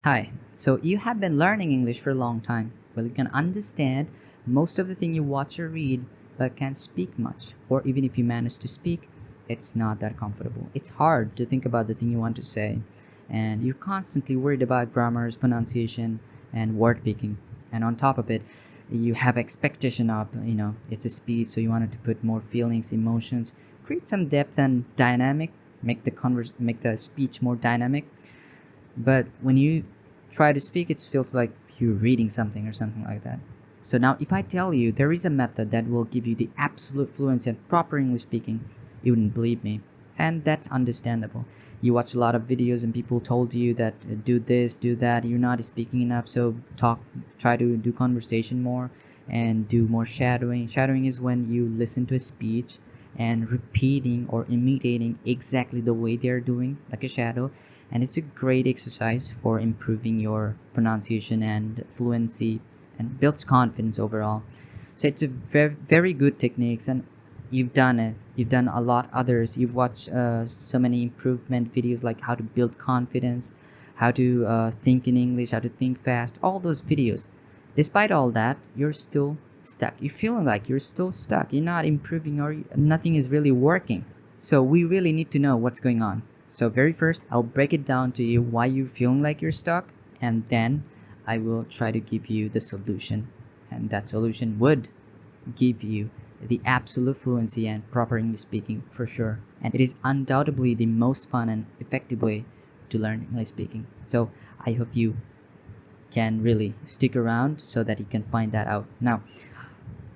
Hi. So you have been learning English for a long time. Well, you can understand most of the thing you watch or read, but can't speak much. Or even if you manage to speak, it's not that comfortable. It's hard to think about the thing you want to say, and you're constantly worried about grammars, pronunciation, and word picking. And on top of it, you have expectation of it's a speech, so you wanted to put more feelings, emotions, create some depth and dynamic, make the speech more dynamic. But when you try to speak, it feels like you're reading something or something like that. So now, if I tell you there is a method that will give you the absolute fluency and proper English speaking, you wouldn't believe me. And that's understandable. You watch a lot of videos and people told you that do this, do that, you're not speaking enough, so try to do conversation more and do more shadowing. Shadowing is when you listen to a speech and repeating or imitating exactly the way they're doing, like a shadow, and it's a great exercise for improving your pronunciation and fluency and builds confidence overall. So it's a very good techniques, and you've done it. You've done a lot others. You've watched so many improvement videos like how to build confidence, how to think in English, how to think fast, all those videos. Despite all that, you're still stuck. You're feeling like you're still stuck. You're not improving, or nothing is really working. So we really need to know what's going on. So very first, I'll break it down to you why you're feeling like you're stuck, and then I will try to give you the solution. And that solution would give you the absolute fluency and proper English speaking for sure. And it is undoubtedly the most fun and effective way to learn English speaking. So I hope you can really stick around so that you can find that out. Now,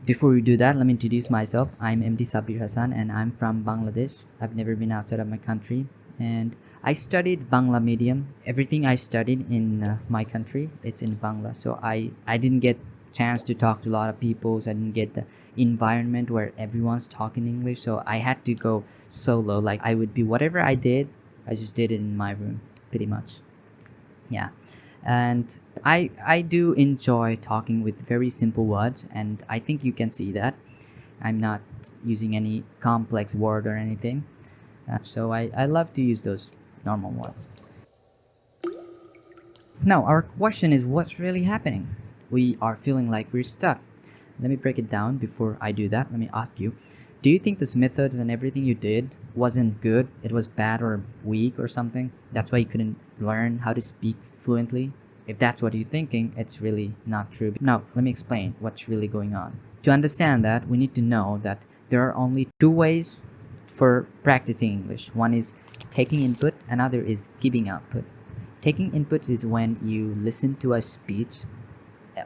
before we do that, let me introduce myself. I'm MD Sabir Hassan and I'm from Bangladesh. I've never been outside of my country, and I studied Bangla medium. Everything I studied in my country, it's in Bangla. So I didn't get chance to talk to a lot of people. So I didn't get the environment where everyone's talking English. So I had to go solo. Like I would be whatever I did, I just did it in my room, pretty much. Yeah. And I do enjoy talking with very simple words, and I think you can see that I'm not using any complex word or anything. So I love to use those normal words. Now, our question is, what's really happening? We are feeling like we're stuck. Let me break it down. Before I do that, let me ask you, do you think this method and everything you did wasn't good? It was bad or weak or something? That's why you couldn't learn how to speak fluently? If that's what you're thinking, it's really not true. Now, let me explain what's really going on. To understand that, we need to know that there are only two ways for practicing English. One is taking input, another is giving output. Taking input is when you listen to a speech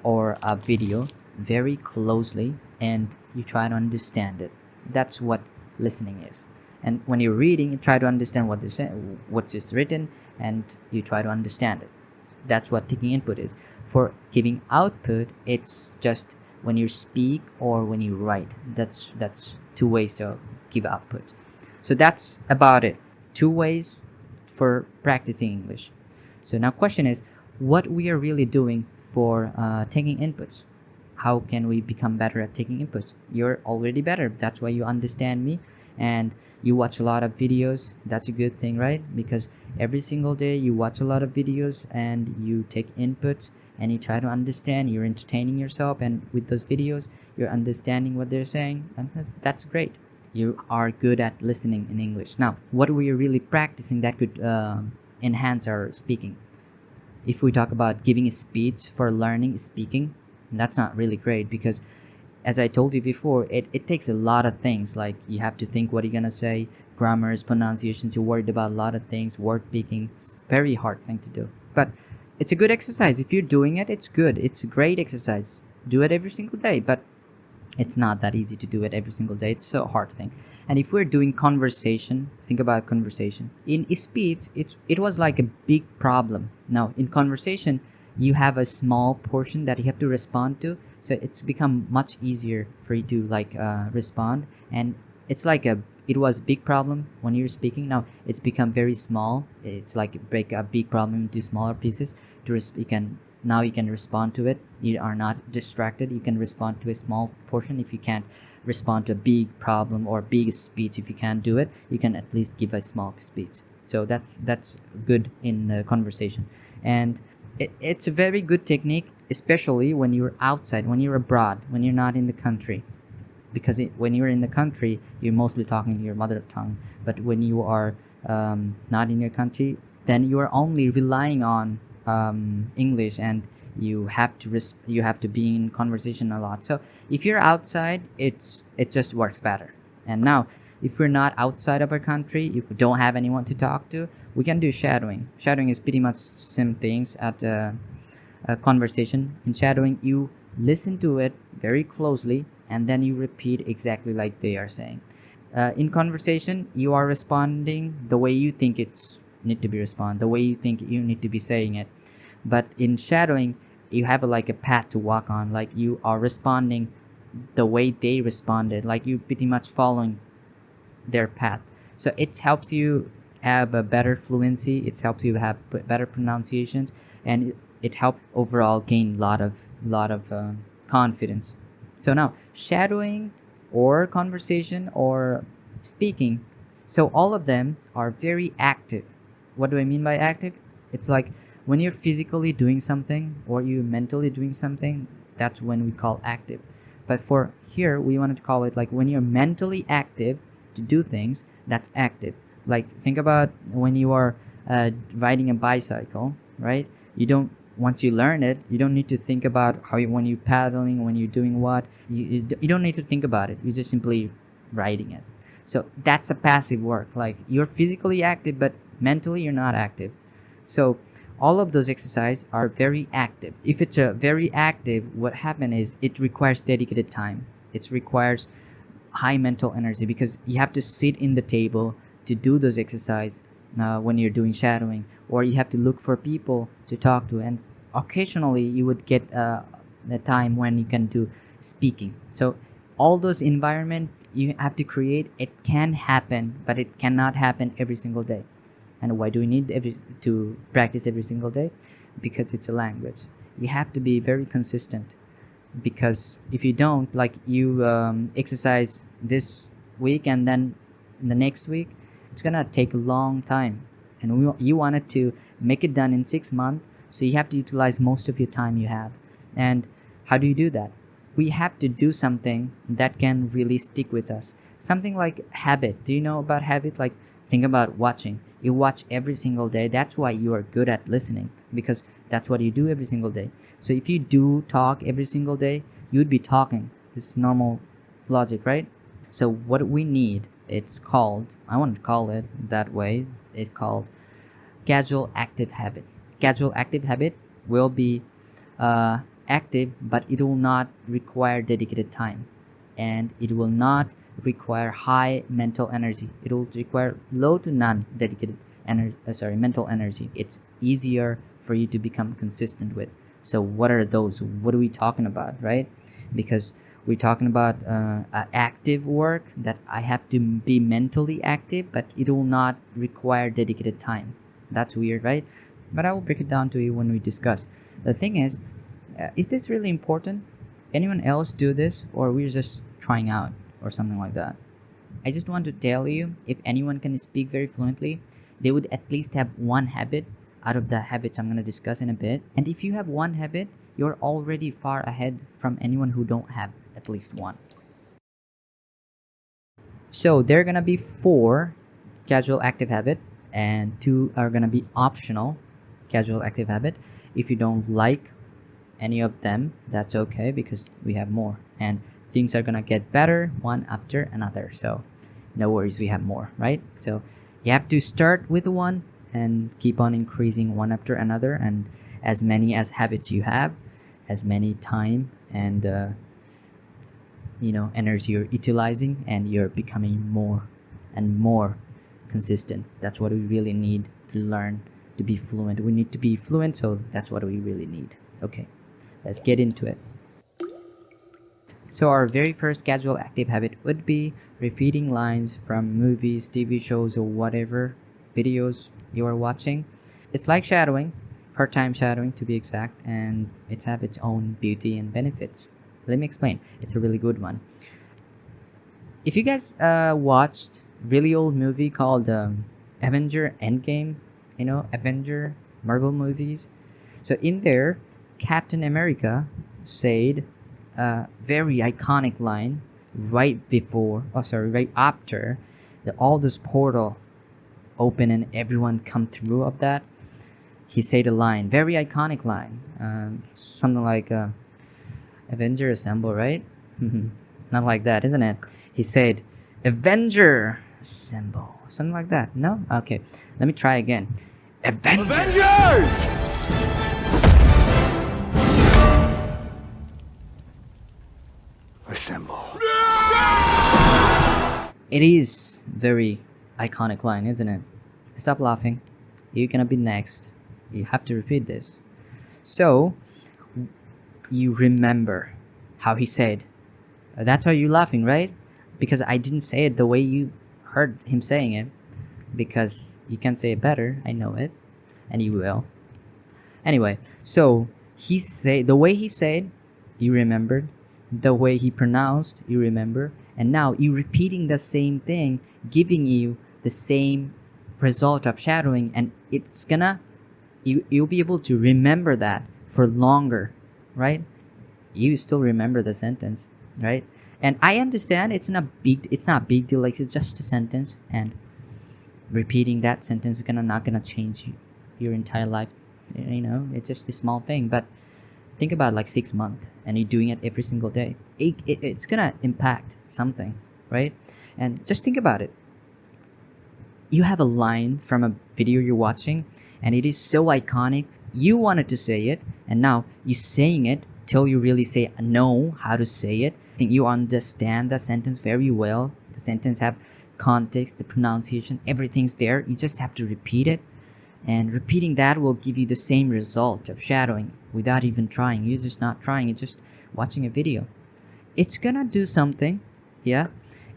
or a video very closely and you try to understand it. That's what listening is. And when you're reading, you try to understand what what's is written, and you try to understand it. That's what taking input is. For giving output, it's just when you speak or when you write. That's two ways to give output. So that's about it. Two ways for practicing English. So now question is, what we are really doing for taking inputs. How can we become better at taking inputs? You're already better. That's why you understand me, and you watch a lot of videos. That's a good thing, right? Because every single day you watch a lot of videos and you take inputs and you try to understand. You're entertaining yourself, and with those videos you're understanding what they're saying, and that's great. You are good at listening in English. Now, what we are really practicing that could enhance our speaking. If we talk about giving a speech for learning speaking, that's not really great, because as I told you before, it takes a lot of things. Like you have to think what you're gonna say, grammars, pronunciations, you're worried about a lot of things, word picking. It's a very hard thing to do. But it's a good exercise. If you're doing it, it's good. It's a great exercise. Do it every single day. But it's not that easy to do it every single day. It's a hard thing. And if we're doing conversation, think about conversation. In speech, it was like a big problem. Now in conversation, you have a small portion that you have to respond to, so it's become much easier for you to respond. And it's like it was a big problem when you're speaking. Now it's become very small. It's like break a big problem into smaller pieces now you can respond to it. You are not distracted. You can respond to a small portion. If you can't respond to a big problem or big speech, if you can't do it, you can at least give a small speech. So that's good in conversation. And It's a very good technique, especially when you're outside, when you're abroad, when you're not in the country. Because when you're in the country, you're mostly talking your mother tongue. But when you are not in your country, then you are only relying on English, and you have to be in conversation a lot. So if you're outside, it just works better. And now, if we're not outside of our country, if we don't have anyone to talk to, we can do shadowing. Shadowing is pretty much same things at a conversation. In shadowing, you listen to it very closely, and then you repeat exactly like they are saying. In conversation, you are responding the way you think it's need to be respond, the way you think you need to be saying it. But in shadowing, you have like a path to walk on. Like you are responding the way they responded. Like you pretty much following their path. So it helps you have a better fluency. It helps you have better pronunciations, and it helps overall gain lot of confidence. So now shadowing or conversation or speaking. So all of them are very active. What do I mean by active? It's like when you're physically doing something or you're mentally doing something, that's when we call active. But for here, we wanted to call it like when you're mentally active to do things, that's active. Like think about when you are riding a bicycle, right? You don't once you learn it, you don't need to think about how you, when you're paddling, when you're doing what, you don't need to think about it. You're just simply riding it. So that's a passive work. Like you're physically active, but mentally you're not active. So all of those exercises are very active. If it's a very active, what happens is it requires dedicated time. It requires high mental energy because you have to sit in the table to do those exercise when you're doing shadowing, or you have to look for people to talk to, and occasionally you would get a time when you can do speaking. So all those environment you have to create, it can happen, but it cannot happen every single day. And why do we need to practice every single day? Because it's a language. You have to be very consistent, because if you don't, like you exercise this week and then the next week, it's gonna take a long time, and you wanted to make it done in 6 months, so you have to utilize most of your time you have. And how do you do that? We have to do something that can really stick with us, something like habit. Do you know about habit? Like think about watching. You watch every single day. That's why you are good at listening, because that's what you do every single day. So if you do talk every single day, you'd be talking. This is normal logic, right? So what we need, it's called, I want to call it that way, it's called casual active habit. Casual active habit will be active, but it will not require dedicated time, and it will not require high mental energy. It will require low to none dedicated mental energy. It's easier for you to become consistent with. So what are those? What are we talking about, right? Because we're talking about active work that I have to be mentally active, but it will not require dedicated time. That's weird, right? But I will break it down to you when we discuss. The thing is this really important? Anyone else do this, or we're just trying out or something like that? I just want to tell you, if anyone can speak very fluently, they would at least have one habit out of the habits I'm going to discuss in a bit. And if you have one habit, you're already far ahead from anyone who don't have at least one. So there are going to be 4 casual active habit, and 2 are going to be optional casual active habit. If you don't like any of them, that's okay, because we have more, and things are gonna get better one after another. So no worries, we have more, right? So you have to start with one and keep on increasing one after another, and as many as habits you have, as many time and energy you're utilizing, and you're becoming more and more consistent. That's what we really need to learn to be fluent. We need to be fluent, so that's what we really need. Okay, let's get into it. So our very first casual active habit would be repeating lines from movies, TV shows, or whatever videos you are watching. It's like shadowing, part-time shadowing to be exact, and it's have its own beauty and benefits. Let me explain. It's a really good one. If you guys watched really old movie called Avenger Endgame, Avenger Marvel movies. So in there, Captain America said a very iconic line right before, oh sorry, right after all this portal open and everyone come through of that. He said a line, very iconic line, something like Avenger Assemble, right? Not like that, isn't it? He said, Avenger Assemble, something like that. No? Okay, let me try again. Avengers! Assemble. It is very iconic line, isn't it? Stop laughing. You're gonna be next. You have to repeat this. So, you remember how he said. That's why you're laughing, right? Because I didn't say it the way you heard him saying it. Because you can say it better. I know it, and you will. Anyway, so he said the way he said, you remembered. The way he pronounced, you remember. And now you repeating the same thing, giving you the same result of shadowing, and it's gonna you'll be able to remember that for longer, right? You still remember the sentence, right? And I understand it's not big deal, like it's just a sentence, and repeating that sentence is not gonna change your entire life. You know, it's just a small thing, but think about like 6 months and you're doing it every single day. It's gonna impact something, right? And just think about it. You have a line from a video you're watching and it is so iconic, you wanted to say it, and now you're saying it till you really know how to say it. I think you understand the sentence very well. The sentence have context, the pronunciation, everything's there. You just have to repeat it. And repeating that will give you the same result of shadowing without even trying. You're just not trying, you're just watching a video. It's gonna do something, yeah?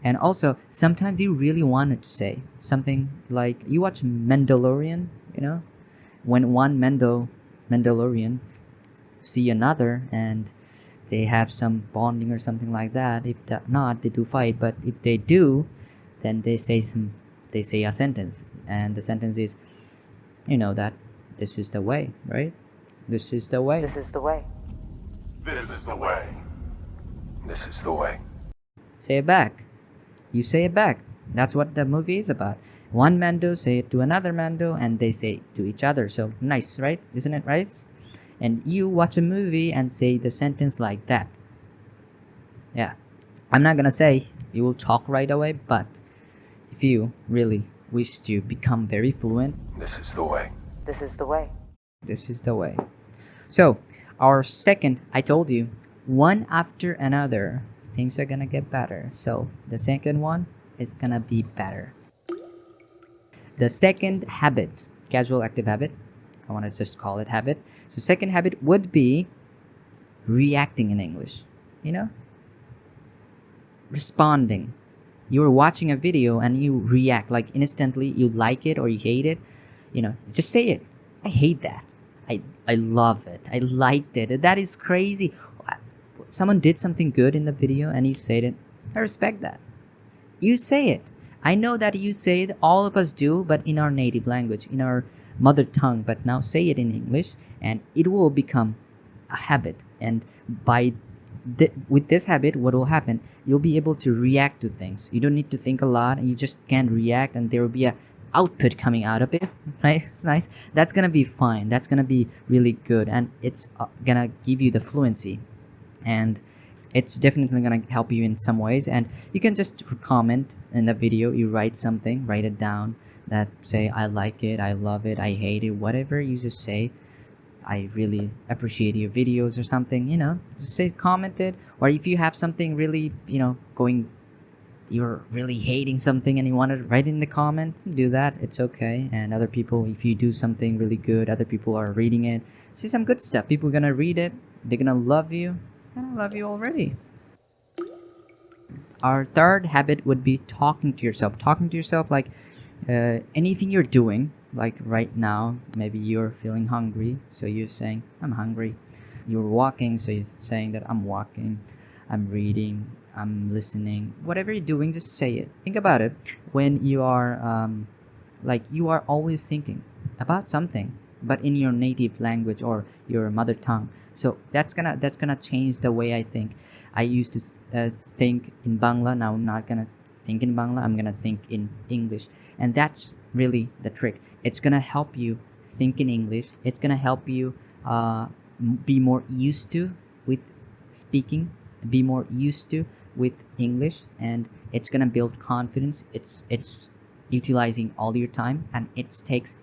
And also, sometimes you really wanted to say something like, you watch Mandalorian, you know? When one Mandalorian see another and they have some bonding or something like that. If not, they do fight. But if they do, then they say a sentence. And the sentence is, you know that this is the way, right? This is the way. This is the way. This is the way. This is the way. Say it back. You say it back. That's what the movie is about. One Mando say it to another Mando and they say it to each other. So nice, right? Isn't it right? And you watch a movie and say the sentence like that. Yeah. I'm not gonna say you will talk right away, but if you really wish to become very fluent, This is the way. This is the way. this is the way. So, our second, I told you, one after another, things are gonna get better. So, the second one is gonna be better. The second habit, casual active habit, I want to just call it habit. So, second habit would be reacting in English. You know? Responding. You're watching a video and you react like instantly, you like it or you hate it. You know, just say it. I hate that. I love it. I liked it. That is crazy. Someone did something good in the video and you said it. I respect that. You say it. I know that you say it, all of us do, but in our native language, in our mother tongue. But now say it in English and it will become a habit. And with this habit, what will happen? You'll be able to react to things. You don't need to think a lot, and you just can react, and there will be a output coming out of it. Right? Nice. That's gonna be fine. That's gonna be really good, and it's gonna give you the fluency, and it's definitely gonna help you in some ways. And you can just comment in the video. You write something, write it down. That say I like it, I love it, I hate it, whatever you just say. I really appreciate your videos or something, you know, just say comment it. Or if you have something really, you know, you're really hating something and you want to write in the comment, do that. It's okay. And other people, if you do something really good, other people are reading it. See some good stuff. People are gonna read it. They're gonna love you. And I love you already. Our third habit would be talking to yourself. Talking to yourself like anything you're doing. Like right now, maybe you're feeling hungry, so you're saying, I'm hungry. You're walking, so you're saying that I'm walking. I'm reading, I'm listening. Whatever you're doing, just say it. Think about it. When you are, you are always thinking about something. but in your native language or your mother tongue. So that's gonna change the way I think. I used to think in Bangla. Now I'm not gonna think in Bangla. I'm gonna think in English, and that's really the trick. It's gonna help you think in English. It's gonna help you be more used to with speaking, be more used to with English, and it's gonna build confidence. It's utilizing all your time, and it takes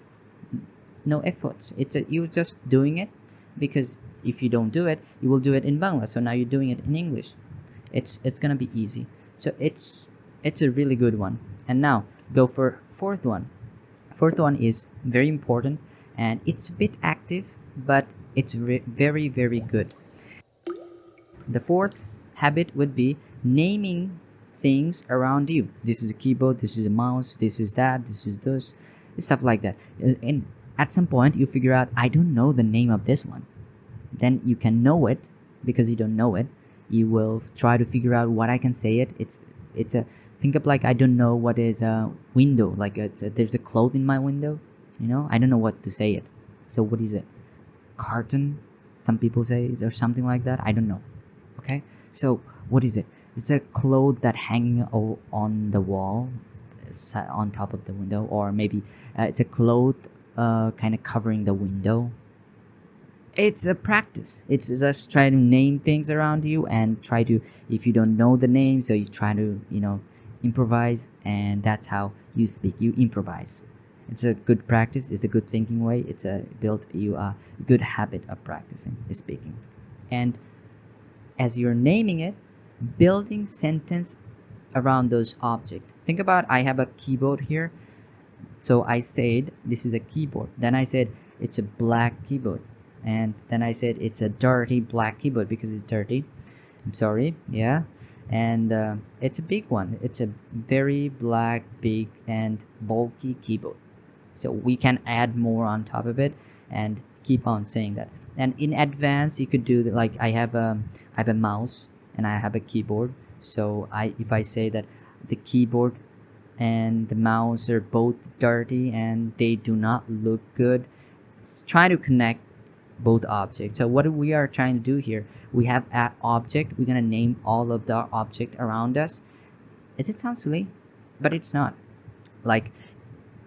no effort. You're just doing it because if you don't do it, you will do it in Bangla. So now you're doing it in English. It's gonna be easy. So it's a really good one. And now go for fourth one. Fourth one is very important, and it's a bit active, but it's very very good. The fourth habit would be naming things around you. This is a keyboard, this is a mouse, this is that, this is this, stuff like that. And at some point, you figure out, I don't know the name of this one. Then you can know it because you don't know it. You will try to figure out what I can say it. It's a think of like I don't know what is a window. Like there's a cloth in my window. I don't know what to say it. So what is it? Carton? Some people say, or something like that. I don't know. Okay, so what is it? It's a cloth that hanging on the wall, on top of the window, or maybe it's a cloth kind of covering the window. It's a practice. It's just try to name things around you and try to, if you don't know the name, so you try to improvise, and that's how you speak. You improvise. It's a good practice. It's a good thinking way. It's a build you a good habit of practicing speaking, and as you're naming it, building sentence around those objects. Think about, I have a keyboard here. So I said this is a keyboard. Then I said it's a black keyboard. And then I said it's a dirty black keyboard because it's dirty. I'm sorry. Yeah. And it's a big one. It's a very black, big, and bulky keyboard. So we can add more on top of it and keep on saying that. And in advance, you could do like I have a mouse and I have a keyboard. So if I say that the keyboard and the mouse are both dirty and they do not look good, try to connect both objects. So what we are trying to do here, we have an object. We're gonna name all of the object around us. Does it sound silly? But it's not. Like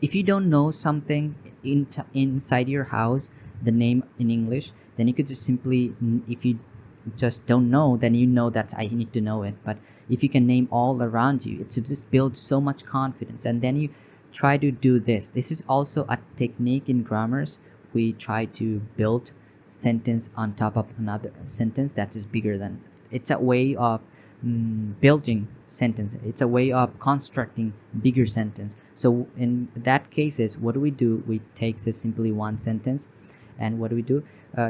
if you don't know something inside your house, the name in English, then you could just simply, if you just don't know, then you know that I need to know it. But if you can name all around you, it just builds so much confidence. And then you try to do this. This is also a technique in grammars. We try to build sentence on top of another sentence that is bigger than. It's a way of building sentence. It's a way of constructing bigger sentence. So in that cases, what do? We take this simply one sentence, and what do we do?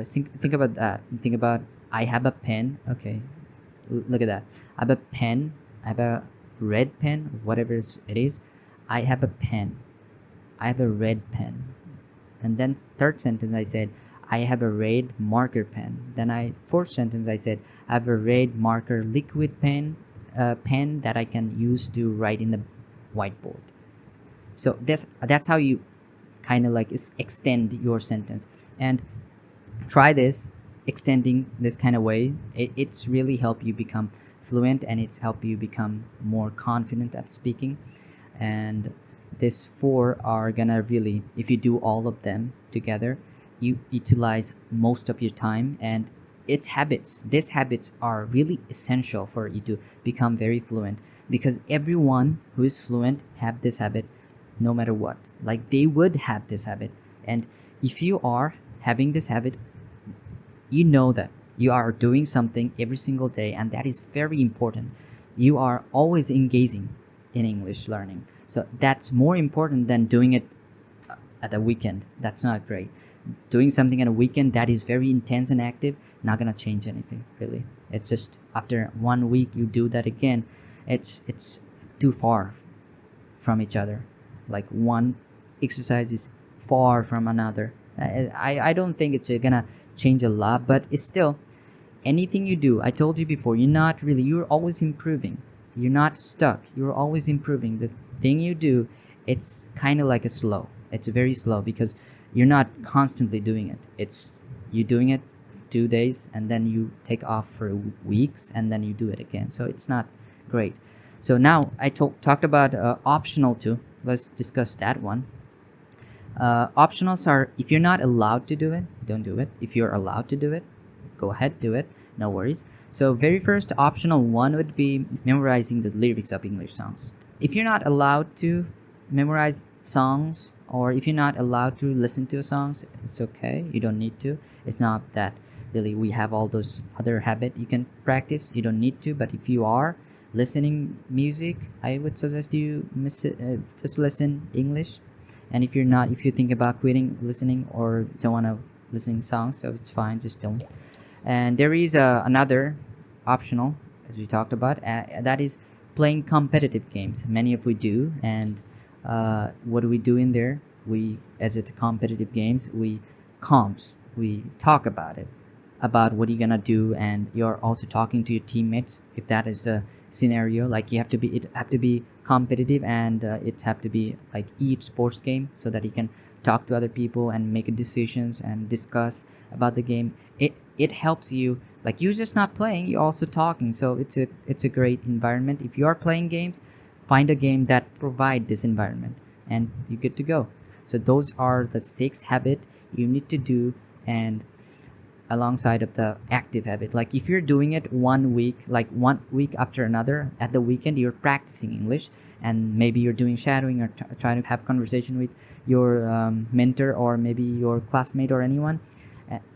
Think about that. Think about, I have a pen. Okay, look at that. I have a pen. I have a red pen. Whatever it is. I have a pen. I have a red pen. And then third sentence I said, I have a red marker pen. Then fourth sentence I said, I have a red marker liquid pen, pen that I can use to write in the whiteboard. So that's how you kind of like extend your sentence. And try this, extending this kind of way. It's really help you become fluent, and it's help you become more confident at speaking. And these four are gonna really, if you do all of them together, you utilize most of your time. And it's habits. These habits are really essential for you to become very fluent, because everyone who is fluent have this habit no matter what. Like they would have this habit. And if you are having this habit, you know that you are doing something every single day, and that is very important. You are always engaging in English learning. So that's more important than doing it at a weekend. That's not great. Doing something at a weekend that is very intense and active, not gonna change anything really. It's just after 1 week you do that again, it's too far from each other. Like one exercise is far from another. I don't think it's gonna change a lot, but it's still, anything you do, I told you before, you're always improving. You're not stuck. You're always improving. The thing you do, it's kind of like it's very slow, because you're not constantly doing it. It's you doing it 2 days and then you take off for weeks and then you do it again. So it's not great. So now I talked about optional too. Let's discuss that one. Optionals are, if you're not allowed to do it, don't do it. If you're allowed to do it, go ahead, do it. No worries. So very first optional one would be memorizing the lyrics of English songs. If you're not allowed to memorize songs, or if you're not allowed to listen to songs, it's okay. You don't need to. It's not that really we have all those other habit you can practice. You don't need to. But if you are listening music, I would suggest you just listen English. And if you're not, if you think about quitting listening or don't want to listen songs, so it's fine, just don't. And there is another optional, as we talked about, that is playing competitive games. Many of we do. And what do we do in there? We, as it's competitive games, we talk about it, about what you're gonna do, and you're also talking to your teammates. If that is a scenario, like it have to be competitive, and it have to be like sports game, so that you can talk to other people and make decisions and discuss about the game. It helps you, like you're just not playing, you're also talking. So it's a great environment. If you are playing games, find a game that provide this environment and you're good to go. So those are the 6 habits you need to do, and alongside of the active habit. Like if you're doing it 1 week, like 1 week after another, at the weekend you're practicing English, and maybe you're doing shadowing or trying to have conversation with your mentor or maybe your classmate or anyone,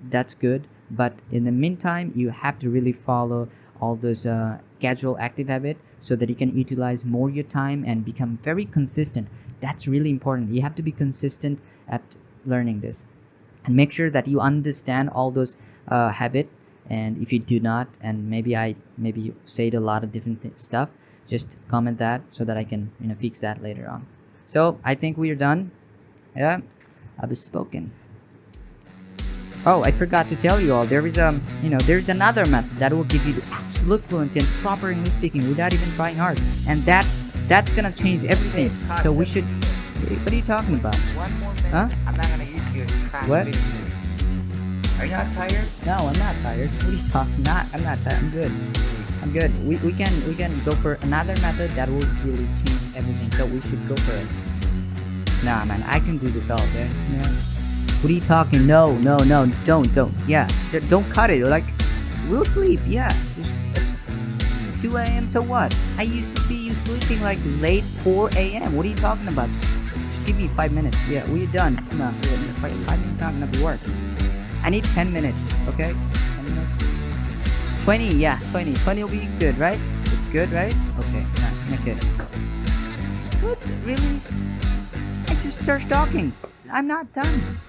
that's good. But in the meantime, you have to really follow all those casual active habit, so that you can utilize more your time and become very consistent. That's really important. You have to be consistent at learning this, and make sure that you understand all those habit. And if you do not, and maybe I said a lot of different stuff, just comment that so that I can fix that later on. So I think we are done. Yeah, I've spoken. Oh, I forgot to tell you all. There is there's another method that will give you the absolute fluency and proper English speaking without even trying hard, and that's gonna change everything. So we should. What are you talking about? One more minute. Huh? I'm not gonna use your trash. What? Are you not tired? No, I'm not tired. What are you talking? I'm not tired. I'm good. I'm good. We can go for another method that will really change everything. So we should go for it. Nah, man, I can do this all day. Yeah. What are you talking? No, don't. Yeah, don't cut it. Like, we'll sleep. Yeah, just it's 2 a.m. So what? I used to see you sleeping like late 4 a.m. What are you talking about? Just give me 5 minutes. Yeah, we're done. No, 5 minutes not gonna be work. I need 10 minutes. Okay, 10 minutes. 20. Yeah, 20. 20 will be good, right? It's good, right? Okay, not good. What? Really? I just started talking. I'm not done.